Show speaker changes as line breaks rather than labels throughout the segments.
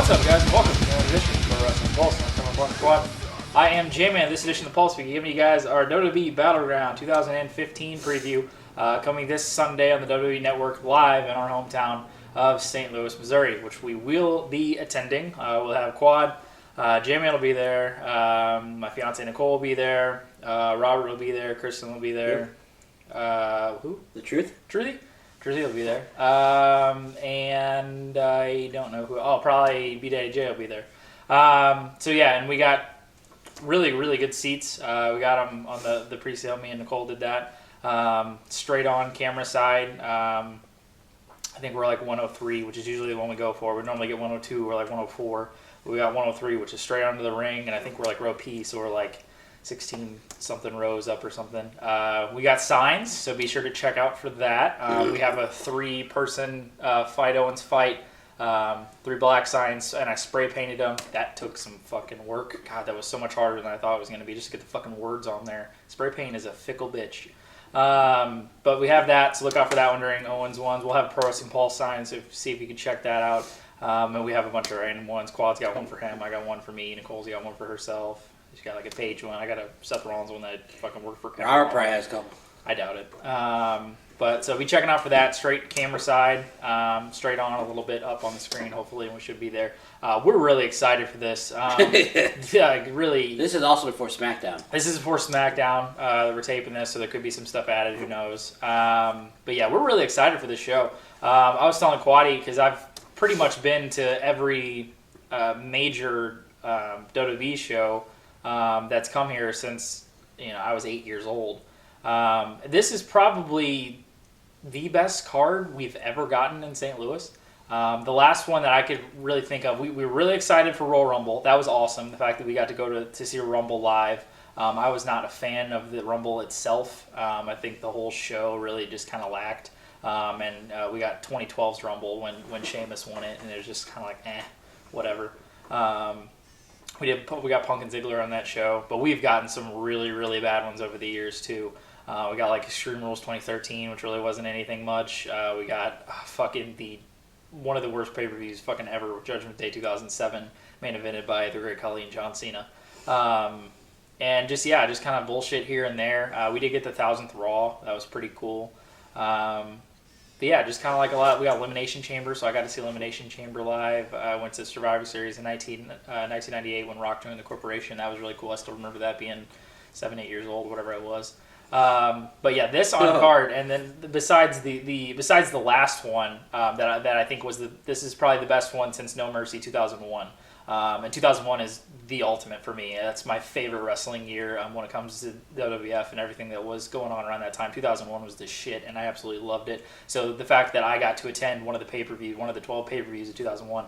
What's up, guys? Welcome to another edition of Pro Wrestling Pulse. I'm Summer Punk Squad. I am J-Man. This edition of Pulse, we're giving you guys our WWE Battleground 2015 preview coming this Sunday on the WWE Network live in our hometown of St. Louis, Missouri, which we will be attending. We'll have Quad. J-Man will be there. My fiance Nicole will be there. Robert will be there. Kristen will be there. Who?
The Truth?
Truthy will be there. And I don't know who. Oh, probably B-Daddy-J will be there. So yeah, and we got really, really good seats. We got them on the pre-sale. Me and Nicole did that. Straight on camera side. I think we're like 103, which is usually the one we go for. We normally get 102 or like 104. We got 103, which is straight onto the ring, and I think we're like row P, so we're like 16 something rows up or something. We got signs, so be sure to check out for that. We have a 3-person fight Owens fight, 3 black signs, and I spray painted them. That took some fucking work. God, that was so much harder than I thought it was going to be, just to get the fucking words on there. Spray paint is a fickle bitch. But we have that, so look out for that one during Owens ones. We'll have Pro Wrestling Pulse signs, so see if you can check that out. And we have a bunch of random ones. Quad's got one for him, I got one for me, Nicole's got one for herself. She's got like a Page one. I got a Seth Rollins one that fucking worked for
Our probably has a couple.
I doubt it. But so be checking out for that. Straight camera side, straight on a little bit up on the screen, hopefully, and we should be there. We're really excited for this. Yeah, really.
This is also before SmackDown.
This is before SmackDown. We're taping this, so there could be some stuff added. Who knows? But yeah, we're really excited for this show. I was telling Quaddy, because I've pretty much been to every major WWE show that's come here since I was 8 years old. This is probably the best card we've ever gotten in St. Louis. The last one that I could really think of, we were really excited for Royal Rumble. That was awesome, the fact that we got to go to see Rumble live. I was not a fan of the Rumble itself. I think the whole show really just kind of lacked. And we got 2012's Rumble when Sheamus won it, and it was just kind of like, whatever. We got Punk and Ziggler on that show, but we've gotten some really, really bad ones over the years too. We got like Extreme Rules 2013, which really wasn't anything much. We got one of the worst pay-per-views fucking ever, Judgment Day 2007, main evented by the Great Khali and John Cena. And just kind of bullshit here and there. We did get the 1000th Raw. That was pretty cool. But yeah, just kind of like a lot. We got Elimination Chamber, so I got to see Elimination Chamber live. I went to Survivor Series in 1998 when Rock joined the corporation. That was really cool. I still remember that being 7, 8 years old, whatever I was. But yeah, this on card, and then besides the last one that I think was this is probably the best one since No Mercy 2001. And 2001 is the ultimate for me. That's my favorite wrestling year when it comes to WWF and everything that was going on around that time. 2001 was the shit, and I absolutely loved it. So the fact that I got to attend one of the 12 pay-per-views of 2001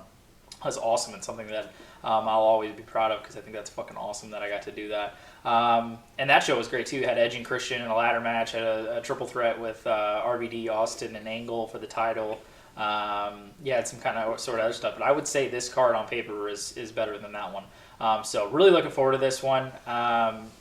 was awesome, and something that I'll always be proud of, because I think that's fucking awesome that I got to do that. And that show was great too. It had Edge and Christian in a ladder match, had a triple threat with RVD, Austin, and Angle for the title. Had some kind of sort of other stuff, but I would say this card on paper is better than that one. So really looking forward to this one.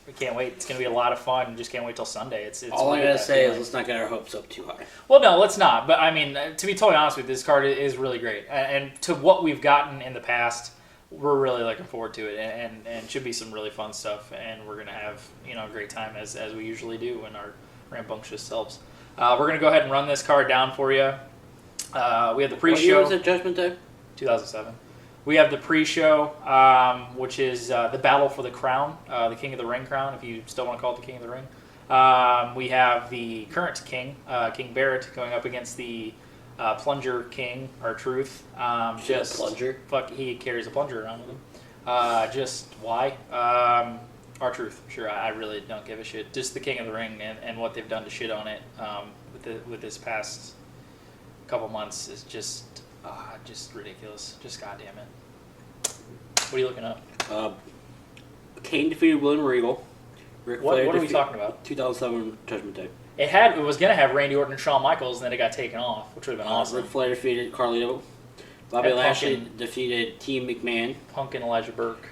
We can't wait. It's going to be a lot of fun. Just can't wait till Sunday. It's
all I gotta say is let's not get our hopes up too high.
Well, no, let's not. But I mean, to be totally honest with you, this card is really great, and to what we've gotten in the past, we're really looking forward to it, and should be some really fun stuff. And we're gonna have a great time as we usually do in our rambunctious selves. We're gonna go ahead and run this card down for you. We have the pre-show.
What year was it, Judgment Day?
2007. We have the pre-show, which is the Battle for the Crown, the King of the Ring crown, if you still want to call it the King of the Ring. We have the current King, King Barrett, going up against the Plunger King, R-Truth.
Plunger?
Fuck, he carries a plunger around with him. Just why? R-Truth, sure, I really don't give a shit. Just the King of the Ring and what they've done to shit on it with this past couple months is just ridiculous. Just goddamn it. What are you looking up?
Kane defeated William Regal.
What are we talking about?
2007 Judgment Day.
It was gonna have Randy Orton and Shawn Michaels, and then it got taken off, which would have been awesome.
Ric Flair defeated Carlito. Bobby Lashley defeated Team McMahon.
Punk and Elijah Burke.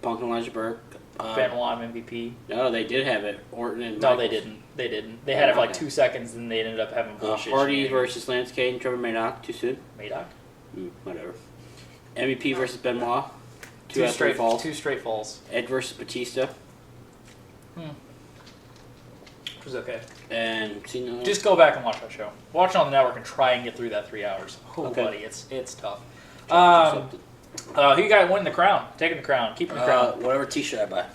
Benoit MVP.
No, they did have it. Orton and
No,
Michaels.
they didn't. They had it for like 2 seconds, and they ended up having bullshit.
Hardy versus Lance Cade and Trevor Murdoch. Too soon?
Murdoch?
Whatever. MVP versus Benoit. Two straight falls.
2 straight falls.
Edge versus Batista.
Which was okay.
And Cena.
Just go back and watch that show. Watch it on the network and try and get through that 3 hours. Oh,
Okay.
buddy, it's tough. Who you got winning the crown? Taking the crown. Keeping the crown.
Whatever T-shirt I buy.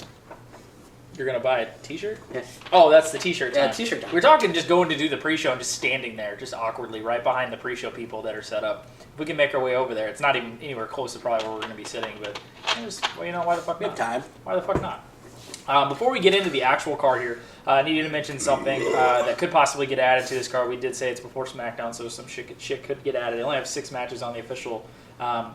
You're going to buy a T-shirt?
Yeah.
Oh, that's the T-shirt time.
Yeah, T-shirt time.
We're talking just going to do the pre-show and just standing there, just awkwardly, right behind the pre-show people that are set up. If we can make our way over there. It's not even anywhere close to probably where we're going to be sitting, but why the fuck
We
not?
have time.
Why the fuck not? Before we get into the actual card here, I needed to mention something that could possibly get added to this card. We did say it's before SmackDown, so some shit could get added. They only have 6 matches on the official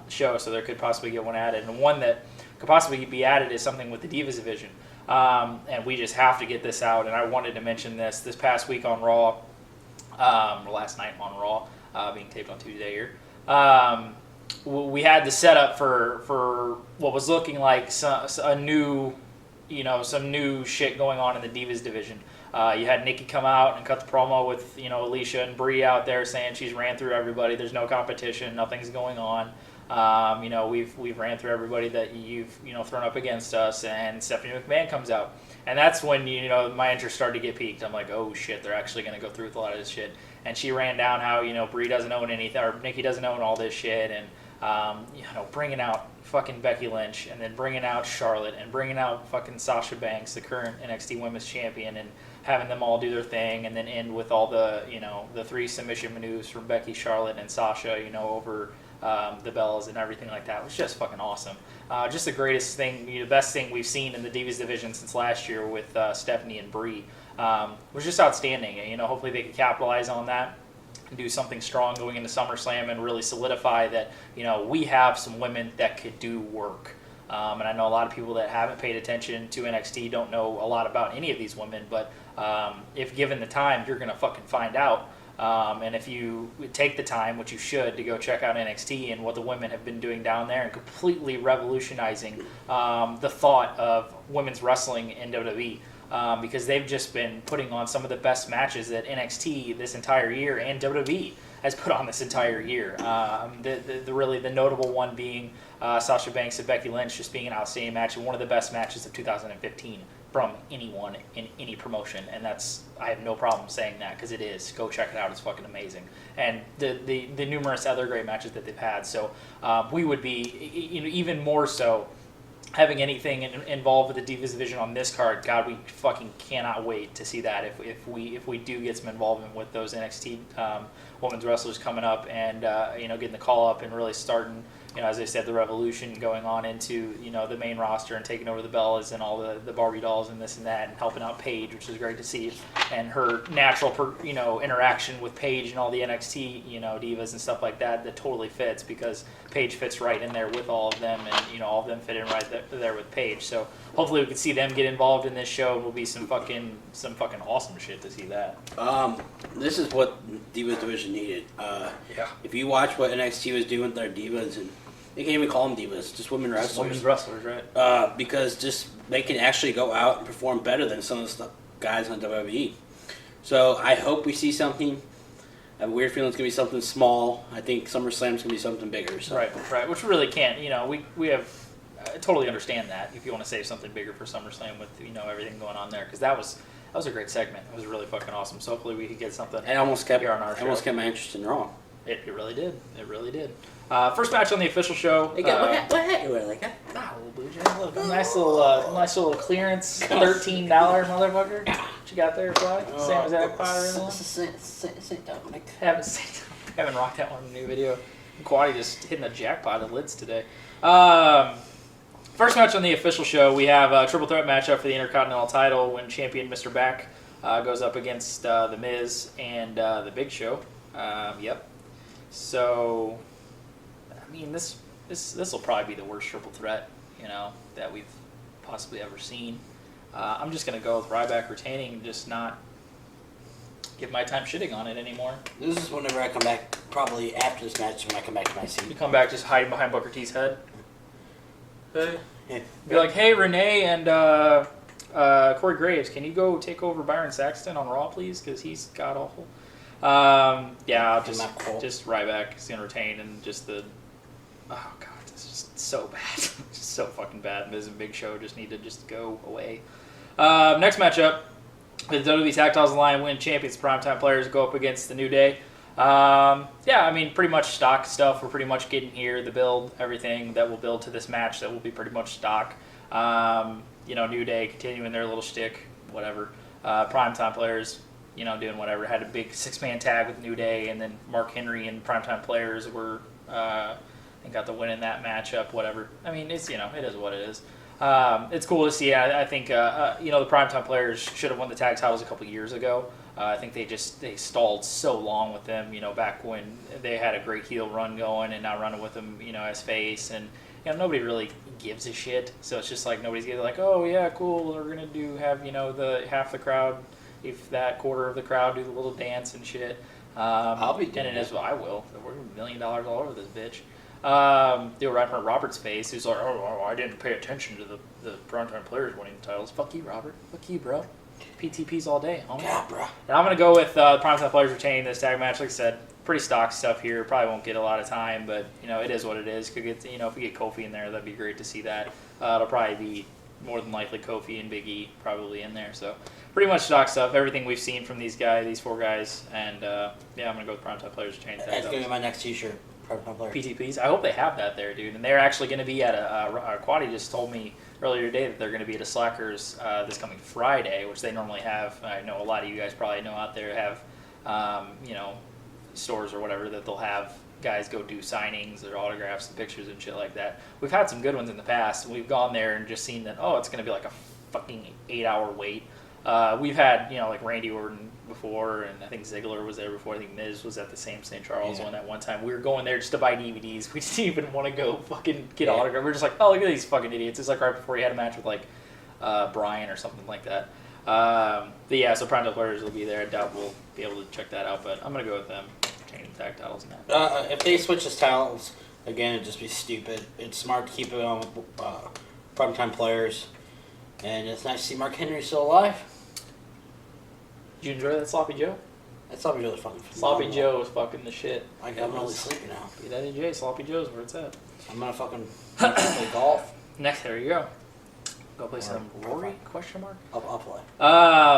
show, so there could possibly get one added. And one that could possibly be added is something with the Divas division. And we just have to get this out. And I wanted to mention this past week on Raw, last night on Raw, being taped on Tuesday here. We had the setup for what was looking like some new shit going on in the Divas division. You had Nikki come out and cut the promo with Alicia and Bray out there saying she's ran through everybody. There's no competition. Nothing's going on. We've ran through everybody that you've thrown up against us. And Stephanie McMahon comes out, and that's when my interest started to get piqued. I'm like, oh shit, they're actually going to go through with a lot of this shit. And she ran down how Brie doesn't own anything, or Nikki doesn't own all this shit, and bringing out fucking Becky Lynch, and then bringing out Charlotte, and bringing out fucking Sasha Banks, the current NXT Women's Champion, and having them all do their thing, and then end with all the the 3 submission maneuvers from Becky, Charlotte, and Sasha, over the bells and everything like that. It was just fucking awesome. Just the greatest thing, the best thing we've seen in the Divas division since last year with Stephanie and Brie. Was just outstanding. Hopefully they can capitalize on that and do something strong going into SummerSlam and really solidify that we have some women that could do work. And I know a lot of people that haven't paid attention to NXT don't know a lot about any of these women, but if given the time, you're going to fucking find out. And if you take the time, which you should, to go check out NXT and what the women have been doing down there and completely revolutionizing the thought of women's wrestling in WWE. Because they've just been putting on some of the best matches that NXT this entire year and WWE has put on this entire year. The notable one being Sasha Banks and Becky Lynch just being an outstanding match and one of the best matches of 2015 from anyone in any promotion. And I have no problem saying that because it is. Go check it out. It's fucking amazing. And the numerous other great matches that they've had. So we would be even more so having anything involved with the Divas division on this card. God, we fucking cannot wait to see that if we do get some involvement with those NXT women's wrestlers coming up and getting the call up and really starting, as I said, the revolution going on into the main roster and taking over the Bellas and all the Barbie dolls and this and that and helping out Paige, which is great to see, and her natural interaction with Paige and all the NXT divas and stuff like that totally fits because Paige fits right in there with all of them, and all of them fit in right there with Paige. So hopefully we can see them get involved in this show. It will be some fucking awesome shit to see that.
This is what Divas division needed.
Yeah.
If you watch what NXT was doing with their divas, and they can't even call them divas, just women wrestlers.
Women's wrestlers, right?
Because just they can actually go out and perform better than some of the guys on WWE. So I hope we see something. I have a weird feeling it's going to be something small. I think SummerSlam's going to be something bigger. So.
Right. Which we really can't. We have. I totally understand that if you want to save something bigger for SummerSlam with everything going on there, because that was a great segment. It was really fucking awesome. So hopefully we could get something.
It almost kept
here on our show.
Almost kept my interest in Raw.
It really did. It really did. First match on the official show.
What hat you wear like that?
Little Blue Jay. Look, nice little clearance, $13 motherfucker. What you got there, Fly? Same as that Potter in the one?
St. Dominic.
Haven't rocked that one in the new video. Quaddy just hitting the jackpot of lids today. First match on the official show, we have a triple threat matchup for the Intercontinental title when champion Mr. Back goes up against The Miz and The Big Show. Yep. So, I mean, this will probably be the worst triple threat, that we've possibly ever seen. I'm just going to go with Ryback retaining and just not give my time shitting on it anymore.
This is whenever I come back, probably after this match, when I come back to my seat.
You come back just hiding behind Booker T's head?
Yeah.
Be like, hey, Renee and Corey Graves, can you go take over Byron Saxton on Raw, please? Because he's god-awful. I'll just Ryback is going to retain, and just oh, God, It's just so bad. It's just so fucking bad. Miz and Big Show just need to just go away. Next matchup, the WWE Tag Titles Line win champions primetime players go up against the New Day. I mean, pretty much stock stuff. We're pretty much getting here. The build, everything that will build to this match that will be pretty much stock. New Day continuing their little shtick, whatever. Primetime players, doing whatever. Had a big 6-man tag with New Day, and then Mark Henry and primetime players were and got the win in that matchup. Whatever. I mean, it's it is what it is. It's cool to see. I think the primetime players should have won the tag titles a couple years ago. I think they stalled so long with them. Back when they had a great heel run going, and now running with them, as face, and nobody really gives a shit. So it's just like nobody's getting like, oh yeah, cool. We're gonna have the half the crowd, if that quarter of the crowd, do the little dance and shit.
I'll be doing
it.
And
I will. We're $1 million all over this bitch. They were right in front of Robert's face. Who's like, oh, I didn't pay attention to the primetime players winning the titles. Fuck you, Robert. Fuck you, bro. PTPs all day, homie.
Yeah, bro.
And I'm going to go with primetime players retaining this tag match. Like I said, pretty stock stuff here. Probably won't get a lot of time, but, it is what it is. Could get, if we get Kofi in there, that'd be great to see that. It'll probably be more than likely Kofi and Big E probably in there. So pretty much stock stuff. Everything we've seen from these 4 guys. And, I'm going to go with primetime players retaining tag
titles. That's going to be my next t-shirt.
PTPs. I hope they have that there, dude. And they're actually going to be at Quaddy just told me earlier today that they're going to be at a Slackers this coming Friday, which they normally have. I know a lot of you guys probably know out there have, stores or whatever that they'll have guys go do signings or autographs and pictures and shit like that. We've had some good ones in the past. We've gone there and just seen that, it's going to be like a fucking 8-hour wait. We've had, like Randy Orton before, and I think Ziggler was there before. I think Miz was at the same St. Charles one at one time. We were going there just to buy DVDs. We didn't even want to go fucking get autograph. We're just like, oh, look at these fucking idiots. It's like right before he had a match with like Bryan or something like that. So Primetime Players will be there. I doubt we'll be able to check that out, but I'm going to go with them. Changing tag titles now.
If they switch his titles, again, it'd just be stupid. It's smart to keep it on Primetime Players. And it's nice to see Mark Henry still alive.
Did you enjoy that Sloppy Joe?
That Sloppy Joe was fucking
Sloppy Joe was fucking the shit.
I'm really sleepy now.
J, Sloppy Joe's where it's at.
I'm gonna fucking play golf.
Next, there you go. Go play some Rory? Question mark?
I'll play.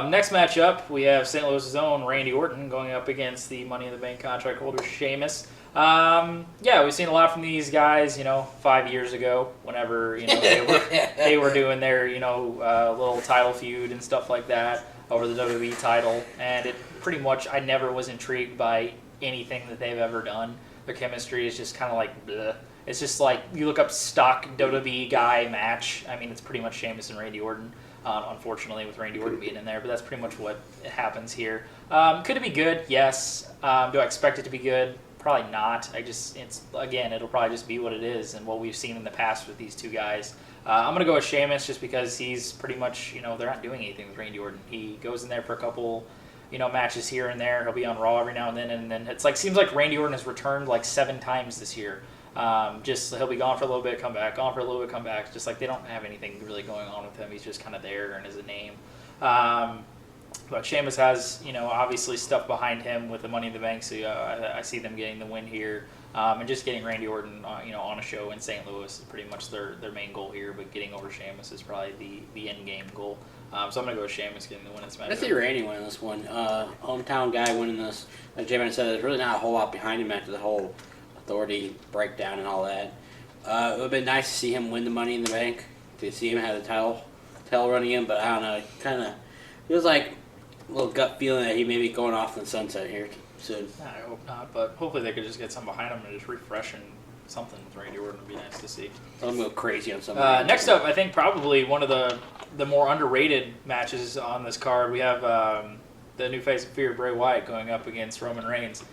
Next matchup, we have St. Louis's own Randy Orton going up against the Money in the Bank contract holder Sheamus. We've seen a lot from these guys, 5 years ago, whenever, they were doing their, little title feud and stuff like that over the WWE title. And it pretty much, I never was intrigued by anything that they've ever done. Their chemistry is just kind of like, bleh. It's just like, you look up stock WWE guy match. I mean, it's pretty much Sheamus and Randy Orton, unfortunately, with Randy Orton being in there. But that's pretty much what happens here. Could it be good? Yes. Do I expect it to be good? Probably not. It'll probably just be what it is and what we've seen in the past with these two guys. I'm going to go with Sheamus just because he's pretty much, they're not doing anything with Randy Orton. He goes in there for a couple, matches here and there. He'll be on Raw every now and then it's like, seems like Randy Orton has returned like 7 times this year. He'll be gone for a little bit, come back, gone for a little bit, come back. Just like they don't have anything really going on with him. He's just kind of there and is a name. But Sheamus has, obviously stuff behind him with the Money in the Bank, so I see them getting the win here. And just getting Randy Orton, on a show in St. Louis is pretty much their main goal here, but getting over Sheamus is probably the end game goal. So I'm going to go with Sheamus getting the win in this match.
I see Randy winning this one. Hometown guy winning this. Like J-Man said, there's really not a whole lot behind him after the whole authority breakdown and all that. It would have been nice to see him win the Money in the Bank, to see him have the title running in, but I don't know. It kind of feels like a little gut feeling that he may be going off in the sunset here soon.
I hope not, but hopefully they could just get some behind him and just refresh and something with Randy Orton would be nice to see.
I'm going crazy on something.
Next up, I think probably one of the more underrated matches on this card, we have the new face of fear, Bray Wyatt, going up against Roman Reigns.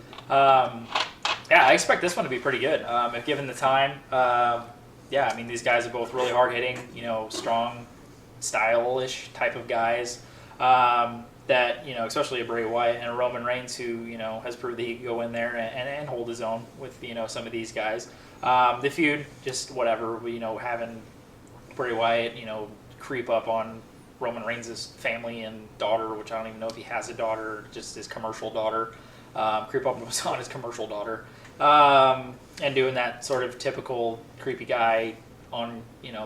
I expect this one to be pretty good if given the time. These guys are both really hard-hitting, strong, style-ish type of guys. That, especially a Bray Wyatt and a Roman Reigns who, has proved that he can go in there and hold his own with, some of these guys. The feud, just whatever, having Bray Wyatt, creep up on Roman Reigns' family and daughter, which I don't even know if he has a daughter, just his commercial daughter, creep up on his commercial daughter. And doing that sort of typical creepy guy on,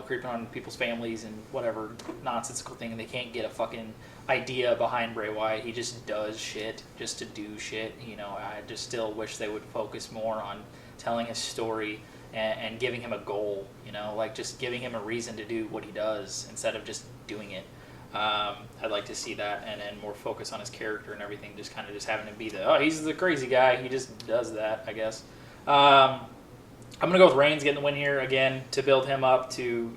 creeping on people's families and whatever nonsensical thing, and they can't get a fucking idea behind Bray Wyatt. He just does shit just to do shit. I just still wish they would focus more on telling his story and giving him a goal, like just giving him a reason to do what he does instead of just doing it. I'd like to see that, and more focus on his character and everything, just kind of just having him be he's the crazy guy, he just does that, I guess. I'm going to go with Reigns getting the win here again to build him up to,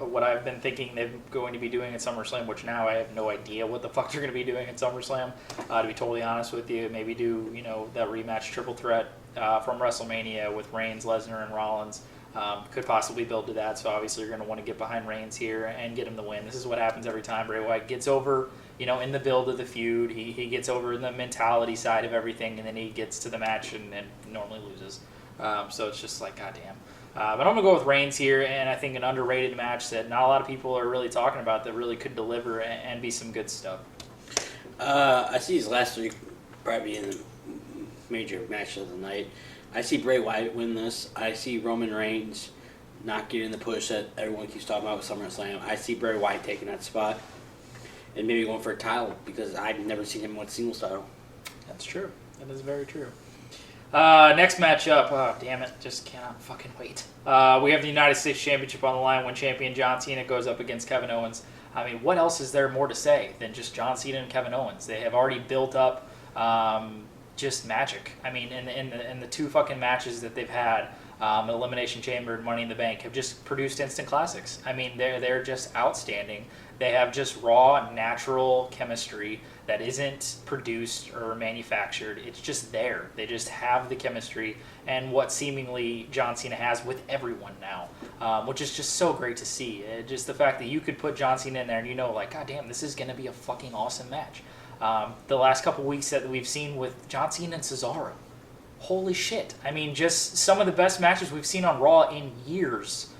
what I've been thinking they're going to be doing at SummerSlam, which now I have no idea what the fuck they're going to be doing at SummerSlam, to be totally honest with you. Maybe do, that rematch triple threat from WrestleMania with Reigns, Lesnar, and Rollins. Could possibly build to that, so obviously you're going to want to get behind Reigns here and get him the win. This is what happens every time Bray Wyatt gets over, in the build of the feud. He gets over in the mentality side of everything, and then he gets to the match and normally loses. So it's just like, goddamn. But I'm going to go with Reigns here, and I think an underrated match that not a lot of people are really talking about that really could deliver and be some good stuff.
I see his last three probably in the major match of the night. I see Bray Wyatt win this. I see Roman Reigns not getting the push that everyone keeps talking about with SummerSlam. I see Bray Wyatt taking that spot and maybe going for a title because I've never seen him win a singles title.
That's true. That is very true. Next matchup. Oh, damn it. Just cannot fucking wait. We have the United States Championship on the line when champion John Cena goes up against Kevin Owens. I mean, what else is there more to say than just John Cena and Kevin Owens? They have already built up just magic. I mean, in the two fucking matches that they've had, Elimination Chamber and Money in the Bank, have just produced instant classics. I mean, they're just outstanding. They have just raw, natural chemistry that isn't produced or manufactured. It's just there. They just have the chemistry and what seemingly John Cena has with everyone now, which is just so great to see. Just the fact that you could put John Cena in there and like, God damn, this is going to be a fucking awesome match. The last couple weeks that we've seen with John Cena and Cesaro, holy shit. I mean, just some of the best matches we've seen on Raw in years.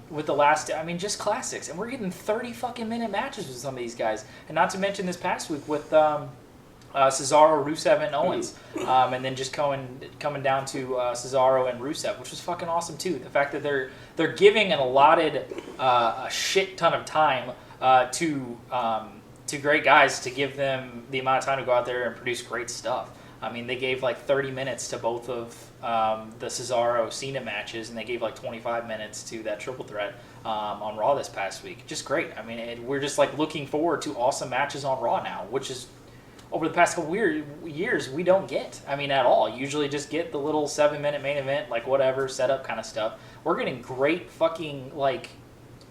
With the last, just classics. And we're getting 30 fucking minute matches with some of these guys. And not to mention this past week with Cesaro, Rusev, and Owens. And then just coming down to Cesaro and Rusev, which was fucking awesome too. The fact that they're giving an allotted a shit ton of time to great guys to give them the amount of time to go out there and produce great stuff. I mean, they gave like 30 minutes to both of the Cesaro-Cena matches, and they gave like 25 minutes to that triple threat on Raw this past week. Just great. I mean, we're just like looking forward to awesome matches on Raw now, which is over the past couple years we don't get. I mean, at all. Usually just get the little 7-minute main event, like whatever, setup kind of stuff. We're getting great fucking like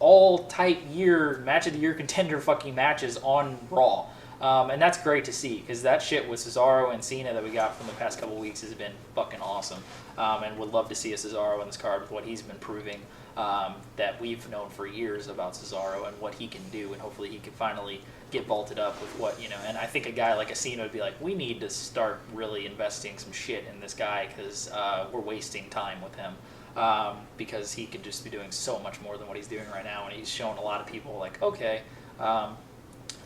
all-type year, match of the year contender fucking matches on Raw. And that's great to see, because that shit with Cesaro and Cena that we got from the past couple weeks has been fucking awesome. And would love to see a Cesaro in this card with what he's been proving that we've known for years about Cesaro and what he can do, and hopefully he can finally get vaulted up with what, and I think a guy like a Cena would be like, we need to start really investing some shit in this guy, because we're wasting time with him. Because he could just be doing so much more than what he's doing right now, and he's shown a lot of people like, okay,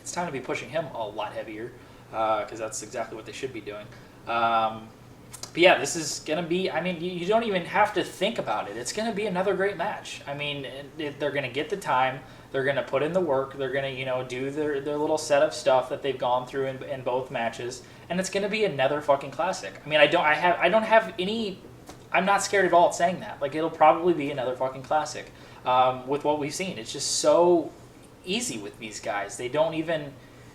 it's time to be pushing him a lot heavier, because that's exactly what they should be doing. But yeah, this is going to be, you don't even have to think about it. It's going to be another great match. I mean, they're going to get the time, they're going to put in the work, they're going to, do their little set of stuff that they've gone through in both matches, and it's going to be another fucking classic. I mean, I'm not scared at all at saying that. Like, it'll probably be another fucking classic with what we've seen. It's just so easy with these guys. They don't even,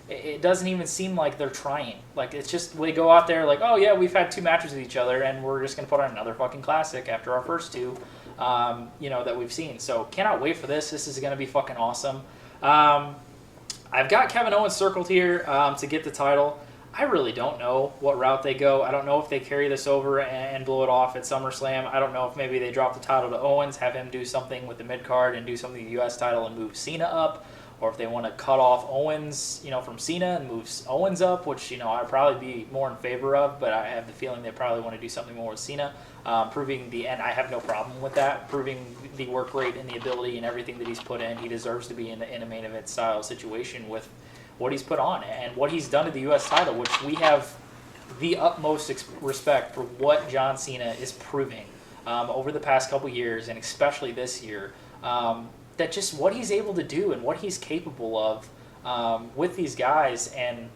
it doesn't even seem like they're trying. Like, it's just, they go out there like, oh yeah, we've had 2 matches with each other, and we're just going to put on another fucking classic after our first 2, that we've seen. So, cannot wait for this. This is going to be fucking awesome. I've got Kevin Owens circled here to get the title. I really don't know what route they go. I don't know if they carry this over and blow it off at SummerSlam. I don't know if maybe they drop the title to Owens, have him do something with the mid-card and do something with the U.S. title and move Cena up, or if they want to cut off Owens, from Cena and move Owens up, which, I'd probably be more in favor of, but I have the feeling they probably want to do something more with Cena, and I have no problem with that, proving the work rate and the ability and everything that he's put in. He deserves to be in a main event style situation with what he's put on and what he's done to the U.S. title, which we have the utmost respect for what John Cena is proving over the past couple years, and especially this year. That just what he's able to do and what he's capable of with these guys, and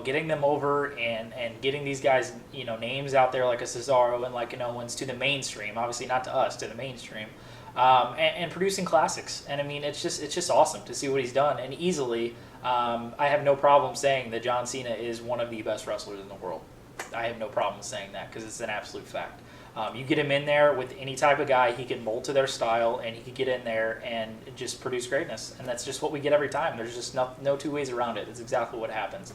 getting them over and getting these guys names out there like a Cesaro and like an Owens to the mainstream. Obviously not to us, to the mainstream, and producing classics. And I mean, it's just awesome to see what he's done. And easily, I have no problem saying that John Cena is one of the best wrestlers in the world. I have no problem saying that because it's an absolute fact. You get him in there with any type of guy, he can mold to their style, and he can get in there and just produce greatness. And that's just what we get every time. There's just no two ways around it. It's exactly what happens.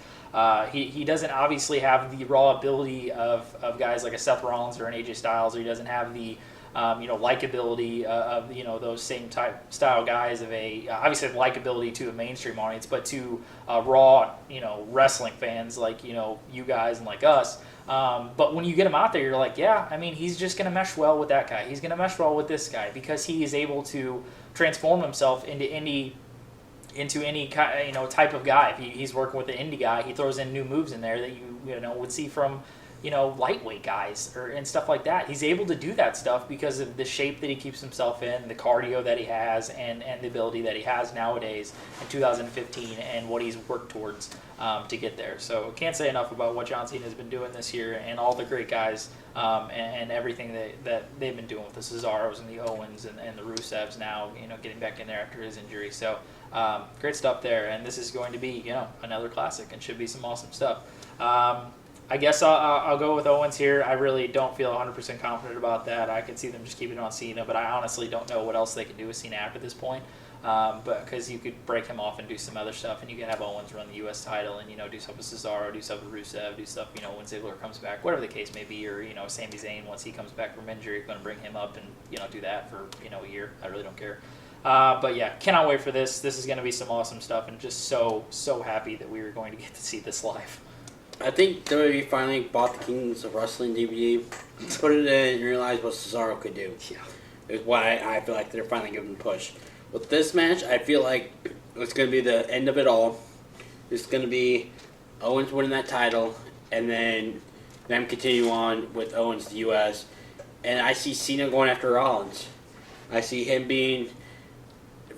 He doesn't obviously have the raw ability of guys like a Seth Rollins or an AJ Styles, or he doesn't have the likability of those same type style guys of obviously likability to a mainstream audience, but to raw wrestling fans like you guys and like us. But when you get him out there, you're like, yeah, I mean, he's just going to mesh well with that guy. He's going to mesh well with this guy because he is able to transform himself into any type of guy. If he's working with an indie guy, he throws in new moves in there that you would see from lightweight guys and stuff like that. He's able to do that stuff because of the shape that he keeps himself in, the cardio that he has, and the ability that he has nowadays in 2015, and what he's worked towards to get there. So can't say enough about what John Cena has been doing this year, and all the great guys and everything that they've been doing with the Cesaros and the Owens and the Rusevs now, getting back in there after his injury. So great stuff there, and this is going to be another classic and should be some awesome stuff. I guess I'll go with Owens here. I really don't feel 100% confident about that. I could see them just keeping it on Cena, but I honestly don't know what else they can do with Cena after this point. But because you could break him off and do some other stuff, and you could have Owens run the U.S. title and do stuff with Cesaro, do stuff with Rusev, do stuff when Ziggler comes back, whatever the case may be, or Sami Zayn once he comes back from injury, going to bring him up and do that for a year. I really don't care. But yeah, cannot wait for this. This is going to be some awesome stuff, and just so happy that we are going to get to see this live.
I think WWE finally bought the Kings of Wrestling DVD, put it in, and realized what Cesaro could do.
Yeah.
Is why I feel like they're finally giving a push. With this match, I feel like it's going to be the end of it all. It's going to be Owens winning that title, and then them continue on with Owens the U.S. And I see Cena going after Rollins. I see him being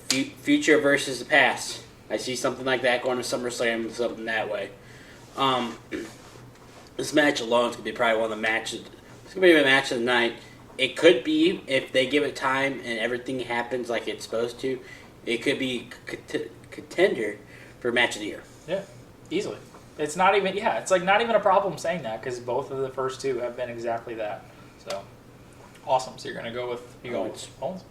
future versus the past. I see something like that going to SummerSlam, something that way. This match alone is going to be probably one of the matches. It's going to be a match of the night. It could be, if they give it time and everything happens like it's supposed to, it could be contender for match of the year.
Yeah, easily. It's not even. Yeah, it's like not even a problem saying that because both of the first two have been exactly that. So awesome. So you're going to go with Owens.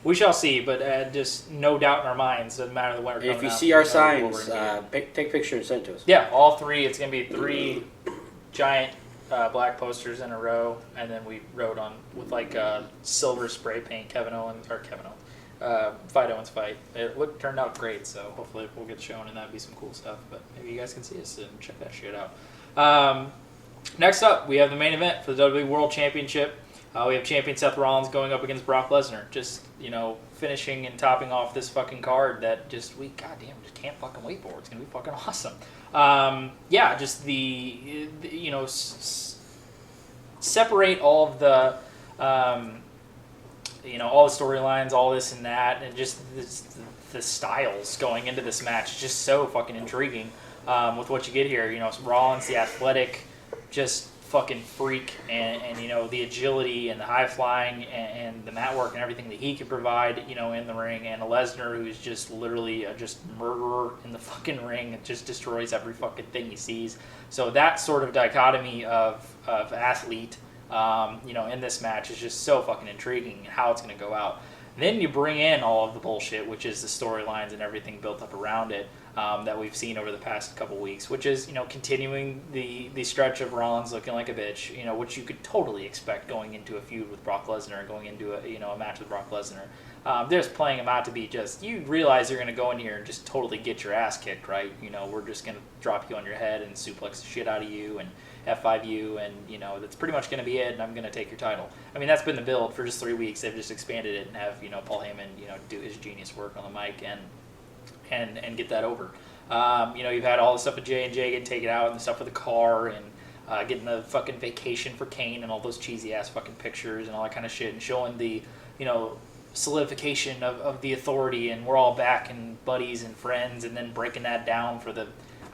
We shall see, but just no doubt in our minds. Doesn't matter the winner.
If you see our signs, take a picture and send it to us.
Yeah, all three. It's going to be 3 giant black posters in a row, and then we wrote on with like silver spray paint Fight Owens fight. It turned out great, so hopefully we'll get shown, and that'd be some cool stuff. But maybe you guys can see us and check that shit out. Next up, we have the main event for the WWE World Championship. We have champion Seth Rollins going up against Brock Lesnar. Just, finishing and topping off this fucking card that just can't fucking wait for. It's going to be fucking awesome. Just separate all of the, all the storylines, all this and that, and just the styles going into this match is just so fucking intriguing with what you get here. Rollins, the athletic, just fucking freak, and the agility and the high flying and the mat work and everything that he can provide in the ring, and a Lesnar who's just literally just murderer in the fucking ring and just destroys every fucking thing he sees. So that sort of dichotomy of athlete in this match is just so fucking intriguing and how it's going to go out. Then you bring in all of the bullshit, which is the storylines and everything built up around it that we've seen over the past couple weeks, which is, continuing the stretch of Rollins looking like a bitch, which you could totally expect going into a feud with Brock Lesnar and going into a match with Brock Lesnar. They're just playing him out to be you realize you're going to go in here and just totally get your ass kicked, right? We're just going to drop you on your head and suplex the shit out of you and F5 you, and that's pretty much going to be it, and I'm going to take your title. I mean, that's been the build for just 3 weeks. They've just expanded it and have Paul Heyman do his genius work on the mic and get that over. You've had all the stuff with J&J getting taken out and the stuff with the car, and getting the fucking vacation for Kane and all those cheesy ass fucking pictures and all that kind of shit, and showing the, solidification of the authority, and we're all back and buddies and friends, and then breaking that down for the,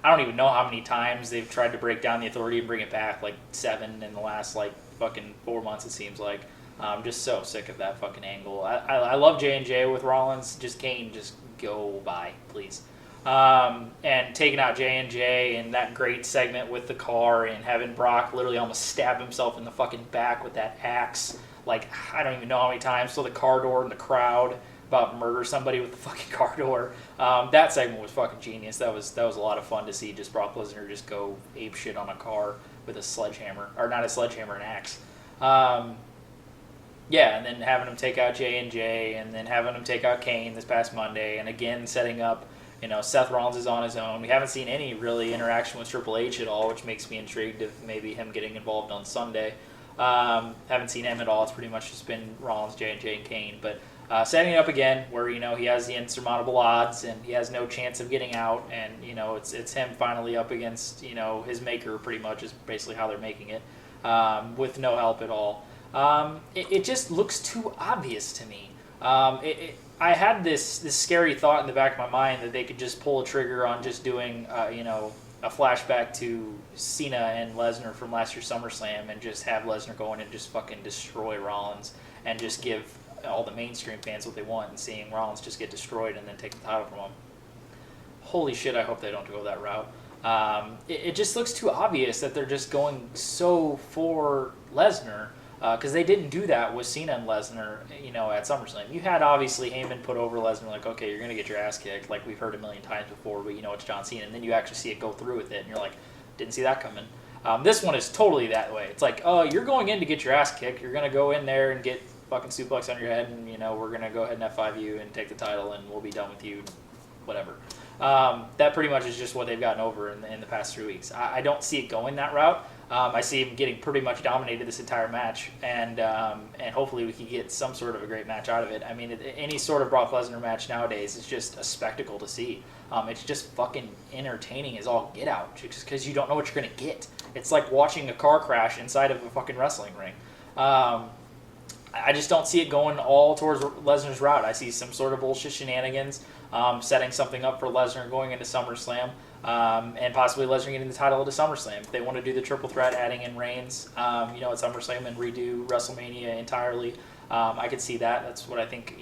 I don't even know how many times they've tried to break down the authority and bring it back, like 7 in the last like fucking 4 months it seems like. I'm just so sick of that fucking angle. I love J&J with Rollins, just Kane, just go by, please. And taking out J&J and that great segment with the car and having Brock literally almost stab himself in the fucking back with that axe. Like, I don't even know how many times. So the car door in the crowd about murder somebody with the fucking car door. That segment was fucking genius. That was a lot of fun to see. Just Brock Lesnar just go ape shit on a car with a sledgehammer, or not a sledgehammer, an axe. Yeah, and then having him take out J&J, and then having him take out Kane this past Monday, and again setting up, Seth Rollins is on his own. We haven't seen any really interaction with Triple H at all, which makes me intrigued of maybe him getting involved on Sunday. Haven't seen him at all. It's pretty much just been Rollins, J&J, and Kane. But setting it up again where, he has the insurmountable odds and he has no chance of getting out. And, it's him finally up against, his maker pretty much is basically how they're making it, with no help at all. It just looks too obvious to me. I had this scary thought in the back of my mind that they could just pull a trigger on just doing, a flashback to Cena and Lesnar from last year's SummerSlam and just have Lesnar go in and just fucking destroy Rollins and just give all the mainstream fans what they want, and seeing Rollins just get destroyed and then take the title from him. Holy shit, I hope they don't go that route. It just looks too obvious that they're just going so for Lesnar, because they didn't do that with Cena and Lesnar, at SummerSlam. You had obviously Heyman put over Lesnar, like, okay, you're going to get your ass kicked, like we've heard a million times before, but it's John Cena, and then you actually see it go through with it, and you're like, didn't see that coming. This one is totally that way. It's like, oh, you're going in to get your ass kicked, you're going to go in there and get fucking suplex on your head, and, we're going to go ahead and F5 you and take the title, and we'll be done with you, whatever. That pretty much is just what they've gotten over in the past 3 weeks. I don't see it going that route. I see him getting pretty much dominated this entire match, and hopefully we can get some sort of a great match out of it. I mean, any sort of Brock Lesnar match nowadays is just a spectacle to see. It's just fucking entertaining as all get out, just because you don't know what you're going to get. It's like watching a car crash inside of a fucking wrestling ring. I just don't see it going all towards Lesnar's route. I see some sort of bullshit shenanigans, setting something up for Lesnar going into SummerSlam, and possibly Lesnar getting the title into SummerSlam. If they want to do the triple threat, adding in Reigns, at SummerSlam and redo WrestleMania entirely, I could see that. That's what I think,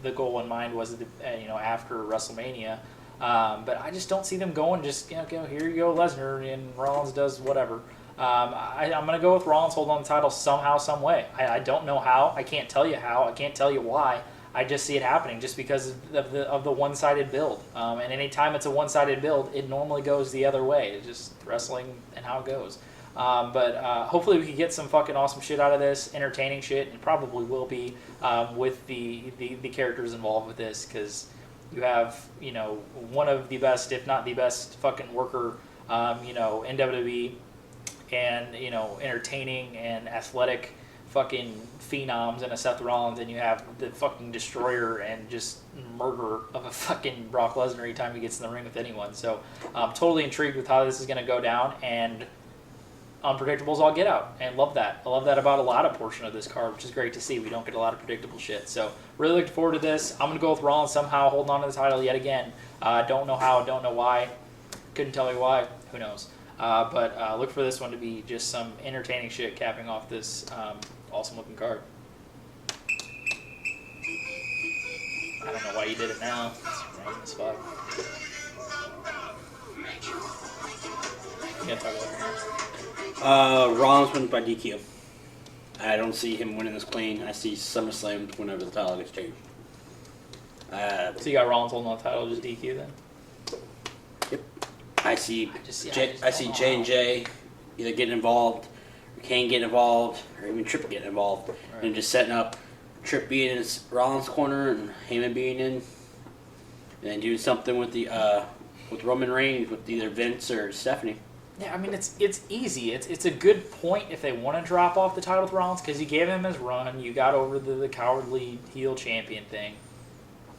the goal in mind was, after WrestleMania. But I just don't see them going just, here you go, Lesnar, and Rollins does whatever. I'm going to go with Rollins holding on the title somehow, some way. I don't know how. I can't tell you how. I can't tell you why. I just see it happening just because of the one-sided build. And anytime it's a one-sided build, it normally goes the other way. It's just wrestling and how it goes. But hopefully we can get some fucking awesome shit out of this, entertaining shit, and probably will be with the characters involved with this, because you have, one of the best, if not the best fucking worker, in WWE, and, entertaining and athletic fucking phenoms and a Seth Rollins, and you have the fucking destroyer and just murderer of a fucking Brock Lesnar every time he gets in the ring with anyone. So I'm totally intrigued with how this is going to go down, and unpredictable as all get out, and love that. I love that about a lot of portion of this card, which is great to see. We don't get a lot of predictable shit. So really looking forward to this. I'm going to go with Rollins somehow holding on to the title yet again. Don't know how, don't know why. Couldn't tell me why. Who knows? But look for this one to be just some entertaining shit capping off this awesome looking card. I don't know why you did it now. It's right in the spot. You gotta talk about it.
Rollins wins by DQ. I don't see him winning this clean. I see SummerSlam whenever the title gets changed.
So you got Rollins holding on the title, just DQ then?
Yep. I see J&J either getting involved, or Kane getting involved, or even Tripp getting involved, right, and just setting up Tripp being in Rollins' corner and Heyman being in, and then doing something with the with Roman Reigns with either Vince or Stephanie.
Yeah, I mean, it's easy. It's a good point if they want to drop off the title with Rollins, because you gave him his run, you got over the cowardly heel champion thing.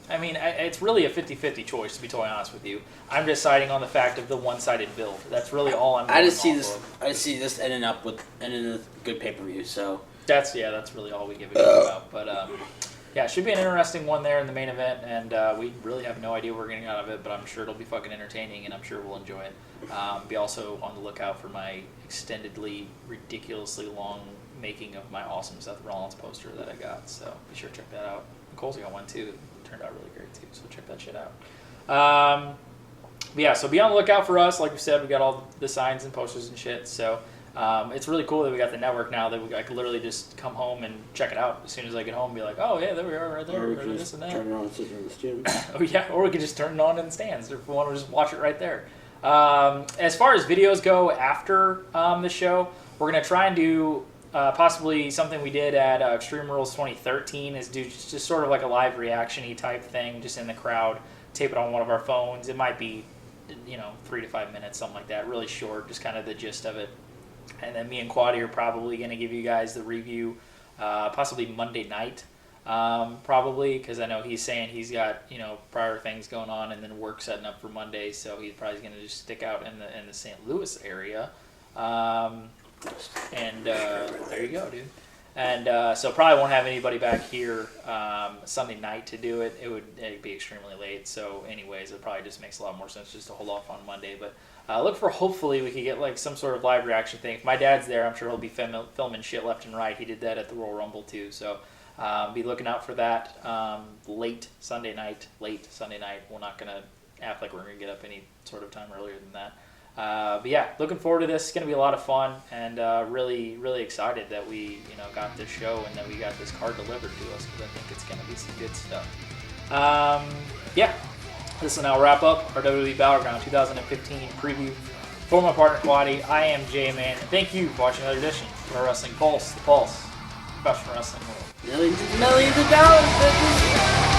I mean, it's really a 50-50 choice, to be totally honest with you. I'm deciding on the fact of the one-sided build. That's really all I'm.
I just see this. I just see this ending in a good pay-per-view. So
that's really all we give a shit about. But yeah, it should be an interesting one there in the main event, and we really have no idea what we're getting out of it. But I'm sure it'll be fucking entertaining, and I'm sure we'll enjoy it. Be also on the lookout for my extendedly, ridiculously long making of my awesome Seth Rollins poster that I got. So be sure to check that out. Nicole's got one too. It turned out really great too. So check that shit out. Yeah, so be on the lookout for us. Like we said, we got all the signs and posters and shit. So it's really cool that we got the network now that I could literally just come home and check it out as soon as I get home and be like, oh, yeah, there we are right there.
Or
Or this and that.
turn it on and sit in the gym.
Oh, yeah, or we could just turn it on in the stands if we want to just watch it right there. As far as videos go after the show, we're going to try and do possibly something we did at Extreme Rules 2013 is do just sort of like a live reaction-y type thing just in the crowd, tape it on one of our phones. It might be, 3 to 5 minutes, something like that, really short, just kind of the gist of it. And then me and Quaddy are probably going to give you guys the review possibly Monday night, probably, because I know he's saying he's got, prior things going on and then work setting up for Monday, so he's probably going to just stick out in the St. Louis area. And there you go, dude. And so probably won't have anybody back here Sunday night to do it. It'd be extremely late. So anyways, it probably just makes a lot more sense just to hold off on Monday. But look for hopefully we could get like some sort of live reaction thing. If my dad's there, I'm sure he'll be filming shit left and right. He did that at the Royal Rumble too. So be looking out for that late Sunday night. We're not going to act like we're going to get up any sort of time earlier than that. But yeah, looking forward to this. It's going to be a lot of fun, and really, really excited that we, got this show and that we got this card delivered to us, because I think it's going to be some good stuff. Yeah, this will now wrap up our WWE Battleground 2015 preview. For my partner Quaddy, I am J-Man, and thank you for watching another edition of our Wrestling Pulse, the Pulse, professional wrestling world.
Millions of dollars, bitches.